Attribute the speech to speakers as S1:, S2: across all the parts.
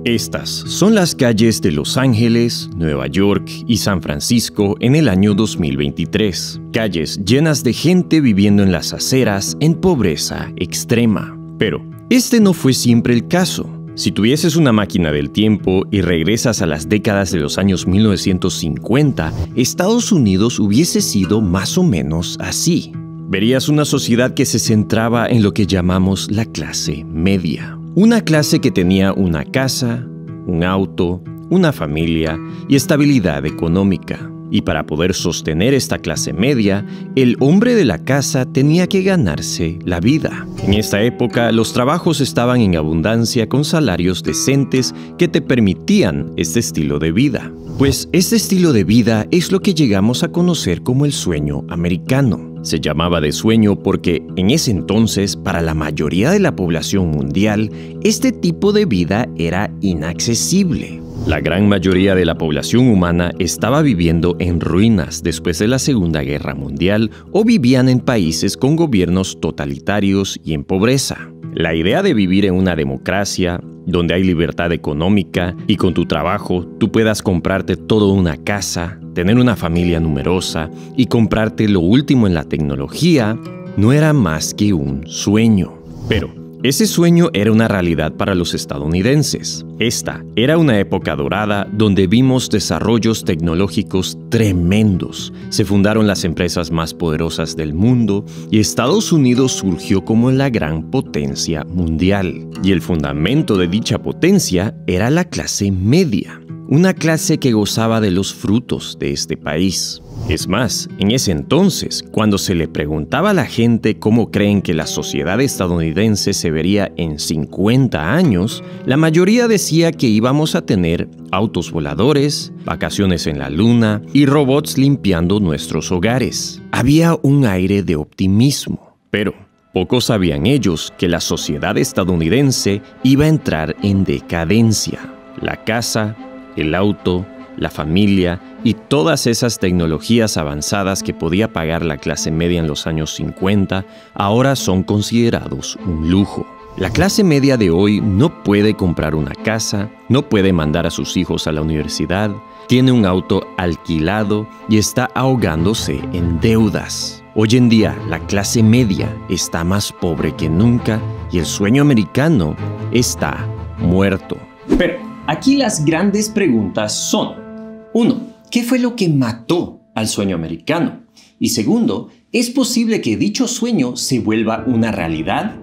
S1: Estas son las calles de Los Ángeles, Nueva York y San Francisco en el año 2023. Calles llenas de gente viviendo en las aceras en pobreza extrema. Pero este no fue siempre el caso. Si tuvieses una máquina del tiempo y regresas a las décadas de los años 1950, Estados Unidos hubiese sido más o menos así. Verías una sociedad que se centraba en lo que llamamos la clase media. Una clase que tenía una casa, un auto, una familia y estabilidad económica. Y para poder sostener esta clase media, el hombre de la casa tenía que ganarse la vida. En esta época, los trabajos estaban en abundancia con salarios decentes que te permitían este estilo de vida. Pues este estilo de vida es lo que llegamos a conocer como el sueño americano. Se llamaba de sueño porque en ese entonces, para la mayoría de la población mundial, este tipo de vida era inaccesible. La gran mayoría de la población humana estaba viviendo en ruinas después de la Segunda Guerra Mundial o vivían en países con gobiernos totalitarios y en pobreza. La idea de vivir en una democracia, donde hay libertad económica y con tu trabajo tú puedas comprarte toda una casa, tener una familia numerosa y comprarte lo último en la tecnología, no era más que un sueño. Pero ese sueño era una realidad para los estadounidenses. Esta era una época dorada donde vimos desarrollos tecnológicos tremendos. Se fundaron las empresas más poderosas del mundo y Estados Unidos surgió como la gran potencia mundial. Y el fundamento de dicha potencia era la clase media, una clase que gozaba de los frutos de este país. Es más, en ese entonces, cuando se le preguntaba a la gente cómo creen que la sociedad estadounidense se vería en 50 años, la mayoría decía que íbamos a tener autos voladores, vacaciones en la luna y robots limpiando nuestros hogares. Había un aire de optimismo, pero pocos sabían ellos que la sociedad estadounidense iba a entrar en decadencia. La casa, el auto, la familia y todas esas tecnologías avanzadas que podía pagar la clase media en los años 50 ahora son considerados un lujo. La clase media de hoy no puede comprar una casa, no puede mandar a sus hijos a la universidad, tiene un auto alquilado y está ahogándose en deudas. Hoy en día, la clase media está más pobre que nunca y el sueño americano está muerto. Pero aquí las grandes preguntas son: 1. ¿Qué fue lo que mató al sueño americano? Y segundo, ¿es posible que dicho sueño se vuelva una realidad?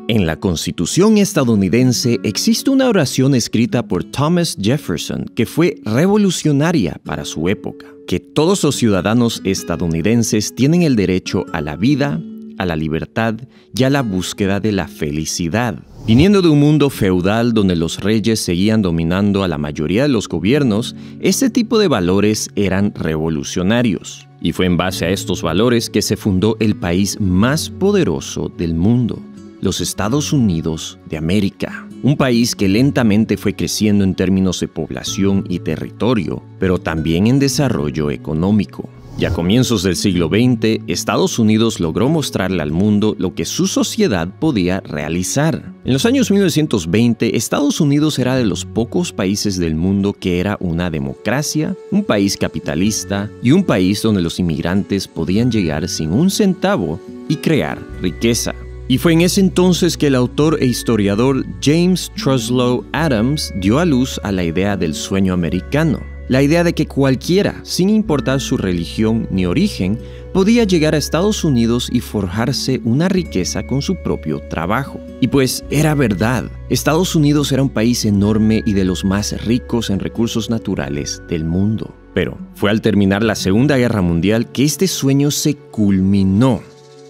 S1: En la Constitución estadounidense existe una oración escrita por Thomas Jefferson que fue revolucionaria para su época, que todos los ciudadanos estadounidenses tienen el derecho a la vida, a la libertad y a la búsqueda de la felicidad. Viniendo de un mundo feudal donde los reyes seguían dominando a la mayoría de los gobiernos, este tipo de valores eran revolucionarios. Y fue en base a estos valores que se fundó el país más poderoso del mundo, los Estados Unidos de América. Un país que lentamente fue creciendo en términos de población y territorio, pero también en desarrollo económico. Y a comienzos del siglo XX, Estados Unidos logró mostrarle al mundo lo que su sociedad podía realizar. En los años 1920, Estados Unidos era de los pocos países del mundo que era una democracia, un país capitalista y un país donde los inmigrantes podían llegar sin un centavo y crear riqueza. Y fue en ese entonces que el autor e historiador James Truslow Adams dio a luz a la idea del sueño americano. La idea de que cualquiera, sin importar su religión ni origen, podía llegar a Estados Unidos y forjarse una riqueza con su propio trabajo. Y pues era verdad, Estados Unidos era un país enorme y de los más ricos en recursos naturales del mundo. Pero fue al terminar la Segunda Guerra Mundial que este sueño se culminó.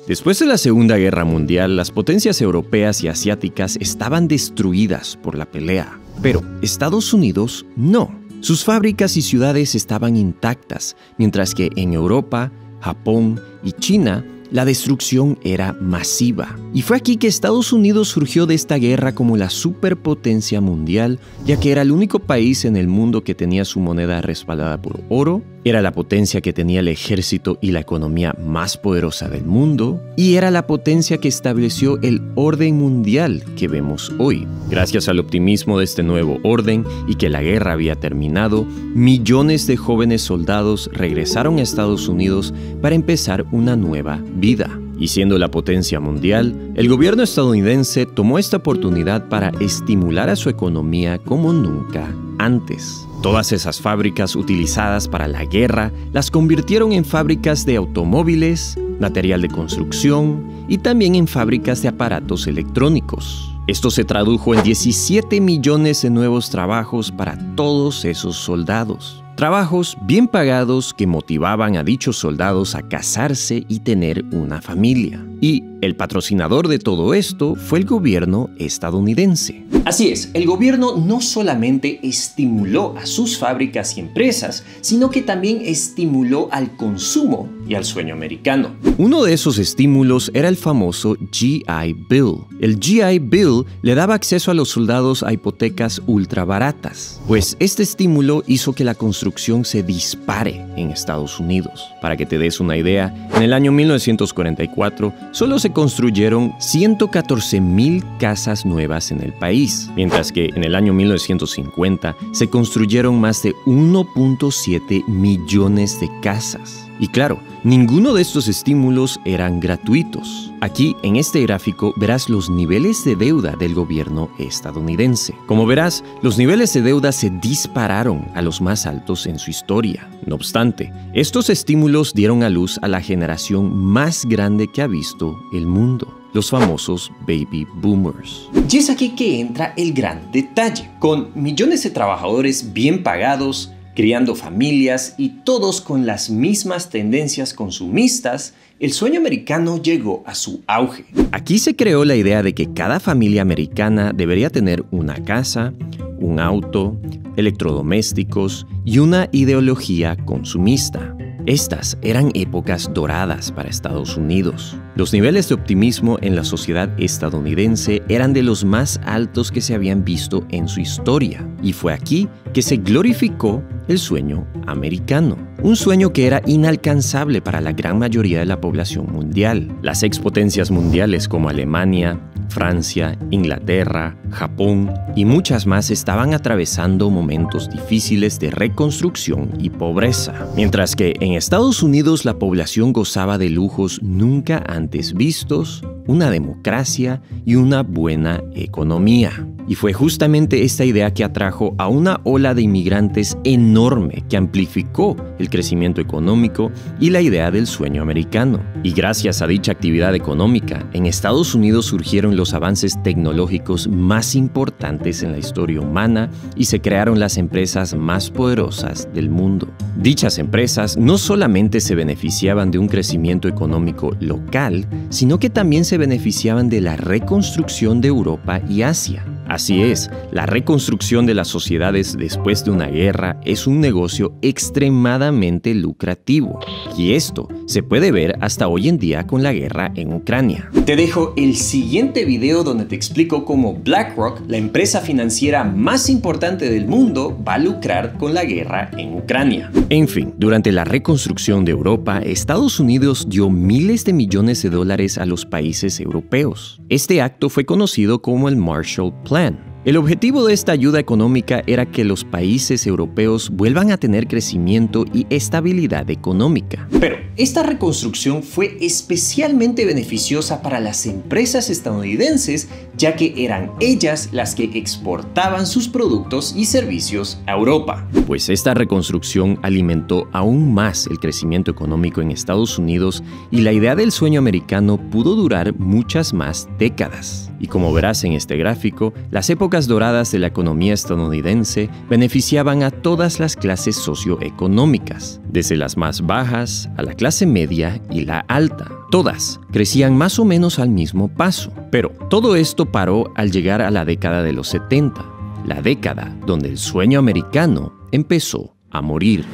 S1: Después de la Segunda Guerra Mundial, las potencias europeas y asiáticas estaban destruidas por la pelea, pero Estados Unidos no. Sus fábricas y ciudades estaban intactas, mientras que en Europa, Japón y China, la destrucción era masiva. Y fue aquí que Estados Unidos surgió de esta guerra como la superpotencia mundial, ya que era el único país en el mundo que tenía su moneda respaldada por oro, Era la potencia que tenía el ejército y la economía más poderosa del mundo, y era la potencia que estableció el orden mundial que vemos hoy. Gracias al optimismo de este nuevo orden y que la guerra había terminado, millones de jóvenes soldados regresaron a Estados Unidos para empezar una nueva vida. Y siendo la potencia mundial, el gobierno estadounidense tomó esta oportunidad para estimular a su economía como nunca antes. Todas esas fábricas utilizadas para la guerra las convirtieron en fábricas de automóviles, material de construcción y también en fábricas de aparatos electrónicos. Esto se tradujo en 17 millones de nuevos trabajos para todos esos soldados. Trabajos bien pagados que motivaban a dichos soldados a casarse y tener una familia. Y el patrocinador de todo esto fue el gobierno estadounidense. Así es, el gobierno no solamente estimuló a sus fábricas y empresas, sino que también estimuló al consumo y al sueño americano. Uno de esos estímulos era el famoso GI Bill. El GI Bill le daba acceso a los soldados a hipotecas ultra baratas, pues este estímulo hizo que la construcción se dispare en Estados Unidos. Para que te des una idea, en el año 1944 solo se construyeron 114,000 casas nuevas en el país, mientras que en el año 1950 se construyeron más de 1.7 millones de casas. Y claro, ninguno de estos estímulos eran gratuitos. Aquí, en este gráfico, verás los niveles de deuda del gobierno estadounidense. Como verás, los niveles de deuda se dispararon a los más altos en su historia. No obstante, estos estímulos dieron a luz a la generación más grande que ha visto el mundo: los famosos baby boomers. Y es aquí que entra el gran detalle. Con millones de trabajadores bien pagados, criando familias y todos con las mismas tendencias consumistas, el sueño americano llegó a su auge. Aquí se creó la idea de que cada familia americana debería tener una casa, un auto, electrodomésticos y una ideología consumista. Estas eran épocas doradas para Estados Unidos. Los niveles de optimismo en la sociedad estadounidense eran de los más altos que se habían visto en su historia, y fue aquí que se glorificó el sueño americano. Un sueño que era inalcanzable para la gran mayoría de la población mundial. Las expotencias mundiales como Alemania, Francia, Inglaterra, Japón y muchas más estaban atravesando momentos difíciles de reconstrucción y pobreza, mientras que en Estados Unidos la población gozaba de lujos nunca antes vistos, una democracia y una buena economía. Y fue justamente esta idea que atrajo a una ola de inmigrantes enorme que amplificó el crecimiento económico y la idea del sueño americano. Y gracias a dicha actividad económica, en Estados Unidos surgieron los avances tecnológicos más importantes en la historia humana y se crearon las empresas más poderosas del mundo. Dichas empresas no solamente se beneficiaban de un crecimiento económico local, sino que también se beneficiaban de la reconstrucción de Europa y Asia. Así es, la reconstrucción de las sociedades después de una guerra es un negocio extremadamente lucrativo. Y esto se puede ver hasta hoy en día con la guerra en Ucrania. Te dejo el siguiente video donde te explico cómo BlackRock, la empresa financiera más importante del mundo, va a lucrar con la guerra en Ucrania. En fin, durante la reconstrucción de Europa, Estados Unidos dio miles de millones de dólares a los países europeos. Este acto fue conocido como el Marshall Plan. El objetivo de esta ayuda económica era que los países europeos vuelvan a tener crecimiento y estabilidad económica. Pero esta reconstrucción fue especialmente beneficiosa para las empresas estadounidenses, ya que eran ellas las que exportaban sus productos y servicios a Europa. Pues esta reconstrucción alimentó aún más el crecimiento económico en Estados Unidos y la idea del sueño americano pudo durar muchas más décadas. Y como verás en este gráfico, las épocas doradas de la economía estadounidense beneficiaban a todas las clases socioeconómicas, desde las más bajas a la clase media y la alta. Todas crecían más o menos al mismo paso, pero todo esto paró al llegar a la década de los 70, la década donde el sueño americano empezó a morir.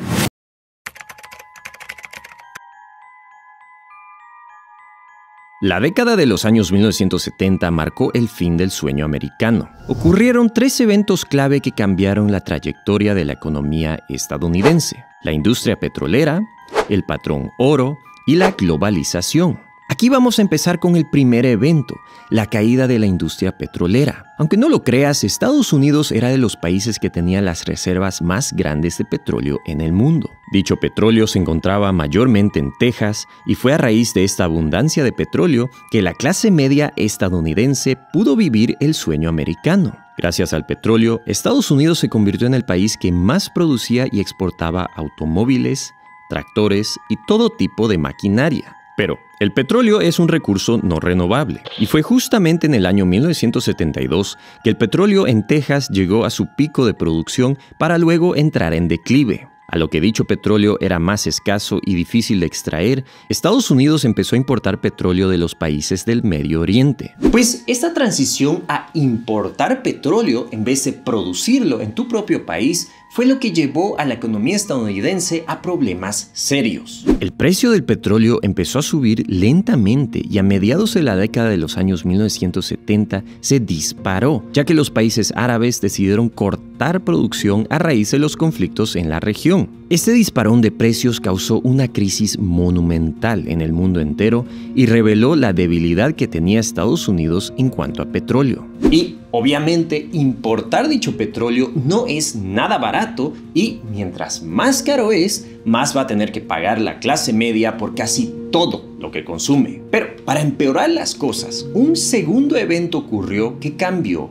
S1: La década de los años 1970 marcó el fin del sueño americano. Ocurrieron 3 eventos clave que cambiaron la trayectoria de la economía estadounidense: la industria petrolera, el patrón oro y la globalización. Aquí vamos a empezar con el primer evento, la caída de la industria petrolera. Aunque no lo creas, Estados Unidos era de los países que tenía las reservas más grandes de petróleo en el mundo. Dicho petróleo se encontraba mayormente en Texas y fue a raíz de esta abundancia de petróleo que la clase media estadounidense pudo vivir el sueño americano. Gracias al petróleo, Estados Unidos se convirtió en el país que más producía y exportaba automóviles, tractores y todo tipo de maquinaria. Pero el petróleo es un recurso no renovable, y fue justamente en el año 1972 que el petróleo en Texas llegó a su pico de producción para luego entrar en declive. A lo que dicho petróleo era más escaso y difícil de extraer, Estados Unidos empezó a importar petróleo de los países del Medio Oriente. Pues esta transición a importar petróleo en vez de producirlo en tu propio país fue lo que llevó a la economía estadounidense a problemas serios. El precio del petróleo empezó a subir lentamente y a mediados de la década de los años 1970 se disparó, ya que los países árabes decidieron cortar producción a raíz de los conflictos en la región. Este disparón de precios causó una crisis monumental en el mundo entero y reveló la debilidad que tenía Estados Unidos en cuanto a petróleo. Y obviamente importar dicho petróleo no es nada barato y mientras más caro es, más va a tener que pagar la clase media por casi todo lo que consume. Pero para empeorar las cosas, un segundo evento ocurrió que cambió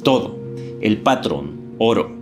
S1: todo: el patrón oro.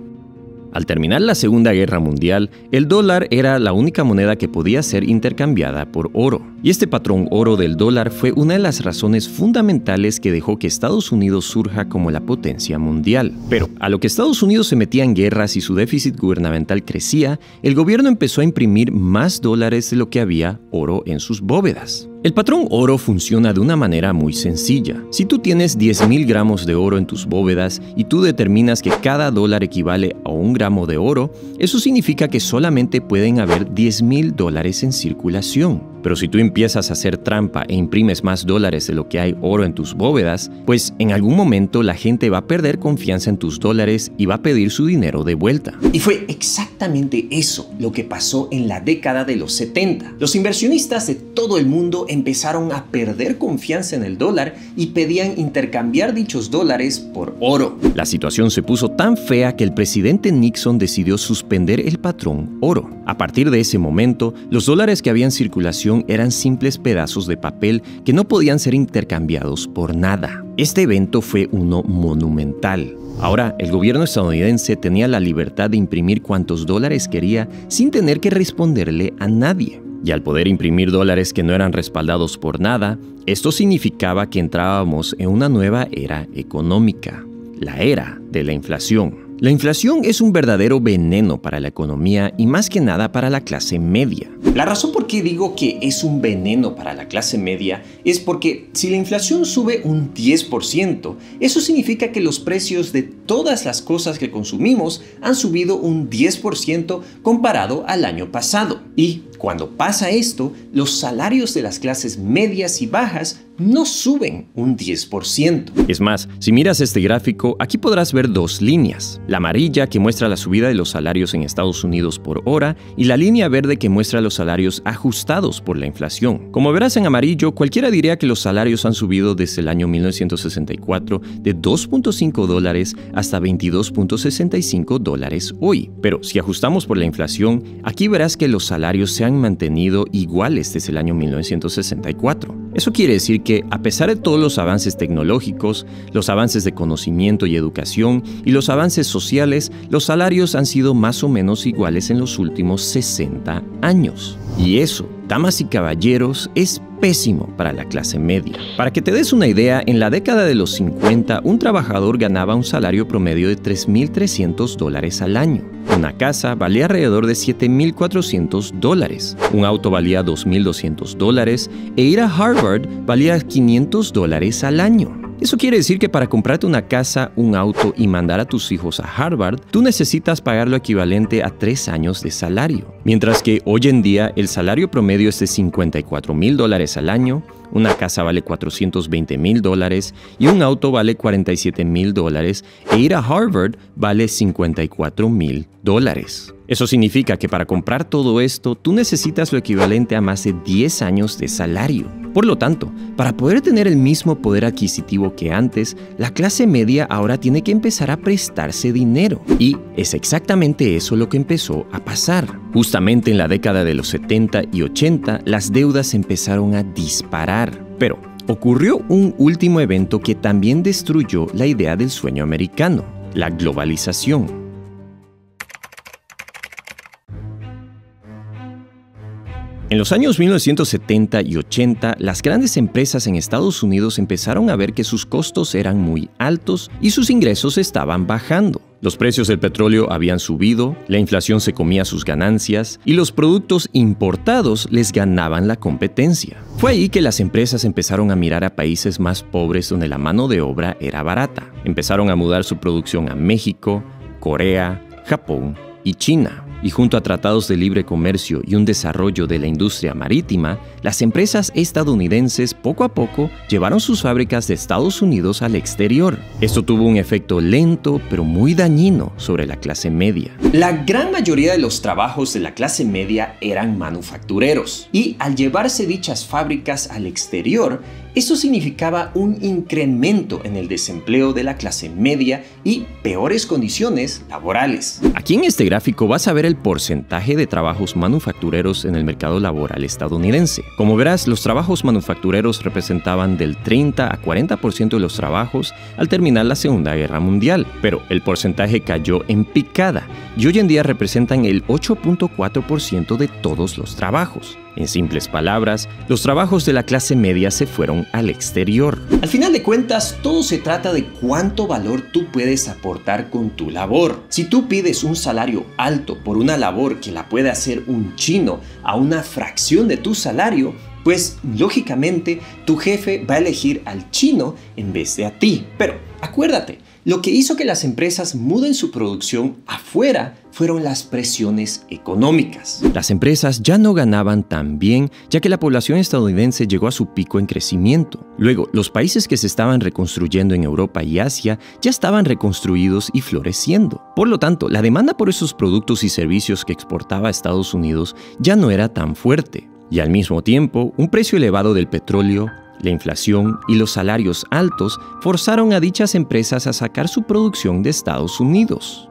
S1: Al terminar la Segunda Guerra Mundial, el dólar era la única moneda que podía ser intercambiada por oro. Y este patrón oro del dólar fue una de las razones fundamentales que dejó que Estados Unidos surja como la potencia mundial. Pero a lo que Estados Unidos se metía en guerras y su déficit gubernamental crecía, el gobierno empezó a imprimir más dólares de lo que había oro en sus bóvedas. El patrón oro funciona de una manera muy sencilla. Si tú tienes 10.000 gramos de oro en tus bóvedas y tú determinas que cada dólar equivale a 1 gramo de oro, eso significa que solamente pueden haber 10.000 dólares en circulación. Pero si tú empiezas a hacer trampa e imprimes más dólares de lo que hay oro en tus bóvedas, pues en algún momento la gente va a perder confianza en tus dólares y va a pedir su dinero de vuelta. Y fue exactamente eso lo que pasó en la década de los 70. Los inversionistas de todo el mundo empezaron a perder confianza en el dólar y pedían intercambiar dichos dólares por oro. La situación se puso tan fea que el presidente Nixon decidió suspender el patrón oro. A partir de ese momento, los dólares que había en circulación eran simples pedazos de papel que no podían ser intercambiados por nada. Este evento fue uno monumental. Ahora, el gobierno estadounidense tenía la libertad de imprimir cuantos dólares quería sin tener que responderle a nadie. Y al poder imprimir dólares que no eran respaldados por nada, esto significaba que entrábamos en una nueva era económica, la era de la inflación. La inflación es un verdadero veneno para la economía y más que nada para la clase media. La razón por qué digo que es un veneno para la clase media es porque si la inflación sube un 10%, eso significa que los precios de todas las cosas que consumimos han subido un 10% comparado al año pasado. Y cuando pasa esto, los salarios de las clases medias y bajas no suben un 10%. Es más, si miras este gráfico, aquí podrás ver 2 líneas. La amarilla que muestra la subida de los salarios en Estados Unidos por hora y la línea verde que muestra los salarios ajustados por la inflación. Como verás en amarillo, cualquiera diría que los salarios han subido desde el año 1964 de 2.5 dólares hasta 22.65 dólares hoy. Pero si ajustamos por la inflación, aquí verás que los salarios se han mantenido iguales desde el año 1964. Eso quiere decir que, a pesar de todos los avances tecnológicos, los avances de conocimiento y educación y los avances sociales, los salarios han sido más o menos iguales en los últimos 60 años. Y eso, damas y caballeros, es pésimo para la clase media. Para que te des una idea, en la década de los 50, un trabajador ganaba un salario promedio de $3.300 al año. Una casa valía alrededor de $7.400, un auto valía $2.200 e ir a Harvard valía $500 al año. Eso quiere decir que para comprarte una casa, un auto y mandar a tus hijos a Harvard, tú necesitas pagar lo equivalente a 3 años de salario. Mientras que hoy en día el salario promedio es de $54,000 al año, una casa vale $420,000 y un auto vale $47,000 e ir a Harvard vale $54,000. Eso significa que para comprar todo esto, tú necesitas lo equivalente a más de 10 años de salario. Por lo tanto, para poder tener el mismo poder adquisitivo que antes, la clase media ahora tiene que empezar a prestarse dinero. Y es exactamente eso lo que empezó a pasar. Justamente en la década de los 70 y 80, las deudas empezaron a disparar. Pero ocurrió un último evento que también destruyó la idea del sueño americano: la globalización. En los años 1970 y 80, las grandes empresas en Estados Unidos empezaron a ver que sus costos eran muy altos y sus ingresos estaban bajando. Los precios del petróleo habían subido, la inflación se comía sus ganancias y los productos importados les ganaban la competencia. Fue ahí que las empresas empezaron a mirar a países más pobres donde la mano de obra era barata. Empezaron a mudar su producción a México, Corea, Japón y China. Y junto a tratados de libre comercio y un desarrollo de la industria marítima, las empresas estadounidenses poco a poco llevaron sus fábricas de Estados Unidos al exterior. Esto tuvo un efecto lento pero muy dañino sobre la clase media. La gran mayoría de los trabajos de la clase media eran manufactureros, y al llevarse dichas fábricas al exterior, eso significaba un incremento en el desempleo de la clase media y peores condiciones laborales. Aquí en este gráfico vas a ver el porcentaje de trabajos manufactureros en el mercado laboral estadounidense. Como verás, los trabajos manufactureros representaban del 30 a 40% de los trabajos al terminar la Segunda Guerra Mundial, pero el porcentaje cayó en picada y hoy en día representan el 8.4% de todos los trabajos. En simples palabras, los trabajos de la clase media se fueron al exterior. Al final de cuentas, todo se trata de cuánto valor tú puedes aportar con tu labor. Si tú pides un salario alto por una labor que la puede hacer un chino a una fracción de tu salario, pues lógicamente tu jefe va a elegir al chino en vez de a ti. Pero acuérdate, lo que hizo que las empresas muden su producción afuera fueron las presiones económicas. Las empresas ya no ganaban tan bien, ya que la población estadounidense llegó a su pico en crecimiento. Luego, los países que se estaban reconstruyendo en Europa y Asia ya estaban reconstruidos y floreciendo. Por lo tanto, la demanda por esos productos y servicios que exportaba a Estados Unidos ya no era tan fuerte. Y al mismo tiempo, un precio elevado del petróleo, la inflación y los salarios altos forzaron a dichas empresas a sacar su producción de Estados Unidos.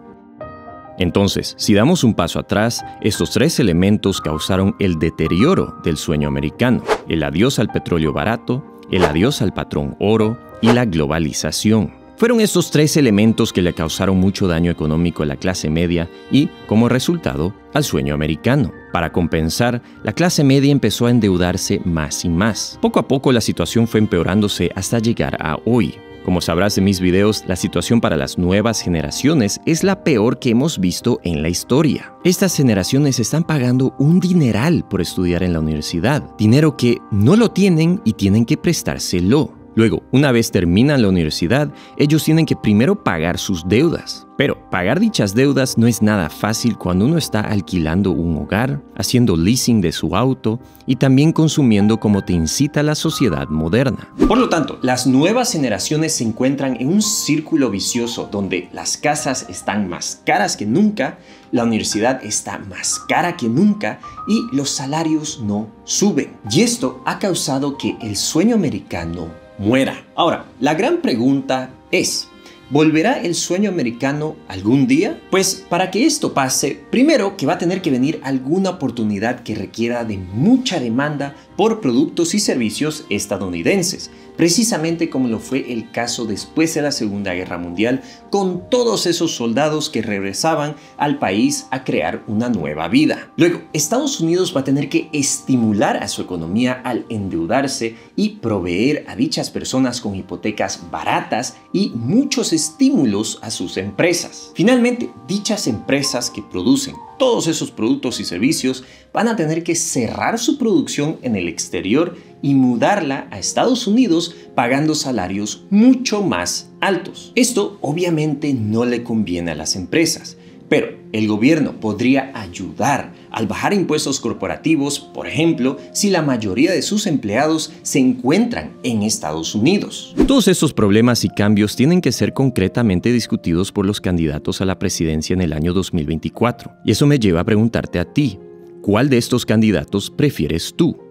S1: Entonces, si damos un paso atrás, estos tres elementos causaron el deterioro del sueño americano: el adiós al petróleo barato, el adiós al patrón oro y la globalización. Fueron estos tres elementos que le causaron mucho daño económico a la clase media y, como resultado, al sueño americano. Para compensar, la clase media empezó a endeudarse más y más. Poco a poco la situación fue empeorándose hasta llegar a hoy. Como sabrás de mis videos, la situación para las nuevas generaciones es la peor que hemos visto en la historia. Estas generaciones están pagando un dineral por estudiar en la universidad, dinero que no lo tienen y tienen que prestárselo. Luego, una vez terminan la universidad, ellos tienen que primero pagar sus deudas. Pero pagar dichas deudas no es nada fácil cuando uno está alquilando un hogar, haciendo leasing de su auto y también consumiendo como te incita la sociedad moderna. Por lo tanto, las nuevas generaciones se encuentran en un círculo vicioso donde las casas están más caras que nunca, la universidad está más cara que nunca y los salarios no suben. Y esto ha causado que el sueño americano muera. Ahora, la gran pregunta es: ¿volverá el sueño americano algún día? Pues para que esto pase, primero que va a tener que venir alguna oportunidad que requiera de mucha demanda por productos y servicios estadounidenses, precisamente como lo fue el caso después de la Segunda Guerra Mundial, con todos esos soldados que regresaban al país a crear una nueva vida. Luego, Estados Unidos va a tener que estimular a su economía al endeudarse y proveer a dichas personas con hipotecas baratas y muchos estímulos a sus empresas. Finalmente, dichas empresas que producen todos esos productos y servicios van a tener que cerrar su producción en el exterior y mudarla a Estados Unidos pagando salarios mucho más altos. Esto obviamente no le conviene a las empresas, Pero el gobierno podría ayudar al bajar impuestos corporativos, por ejemplo, si la mayoría de sus empleados se encuentran en Estados Unidos. Todos estos problemas y cambios tienen que ser concretamente discutidos por los candidatos a la presidencia en el año 2024. Y eso me lleva a preguntarte a ti, ¿cuál de estos candidatos prefieres tú?